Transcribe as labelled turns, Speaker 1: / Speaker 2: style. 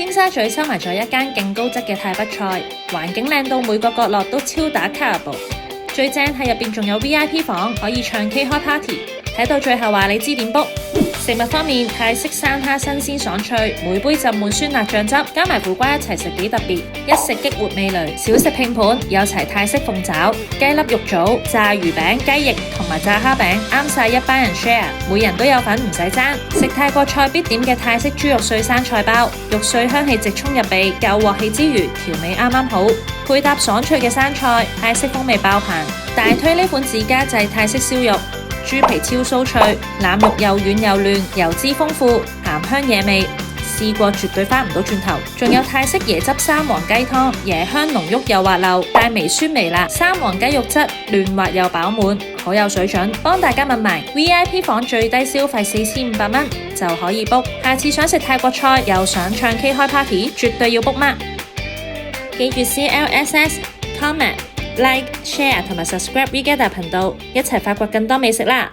Speaker 1: 尖沙咀收埋咗一間勁高質嘅泰北菜，環境靚到每個角落都超打卡入步。最正係入邊仲有 VIP 房，可以唱 K 開 party。睇到最後話你知點 book。食物方面，泰式生蝦新鮮爽脆，每杯浸滿酸辣醬汁，加埋苦瓜一齊食幾特別，一食激活味蕾。小食拼盤有齊泰式鳳爪、雞粒肉棗、炸魚餅、雞翼同埋炸蝦餅，啱晒一班人 share， 每人都有份唔使爭。食泰國菜必點嘅泰式豬肉碎生菜包，肉碎香氣直衝入鼻，夠鑊氣之餘調味啱啱好，配搭爽脆嘅生菜，泰式風味爆棚。大推呢款自家製泰式燒肉。豬皮超酥脆，腩肉又軟又嫩，油脂豐富，鹹香野味，試過絕對翻唔到轉頭。仲有泰式椰汁三黃雞湯，椰香濃郁又滑溜，帶微酸微辣，三黃雞肉質嫩滑又飽滿，好有水準。幫大家問埋 VIP 房最低消費4500蚊就可以 book。下次想食泰國菜又想唱 K 開 party， 絕對要 book 嗎？記住 CLSS comment。Like、share 同埋 subscribe Regatta 頻道，一齊發掘更多美食啦！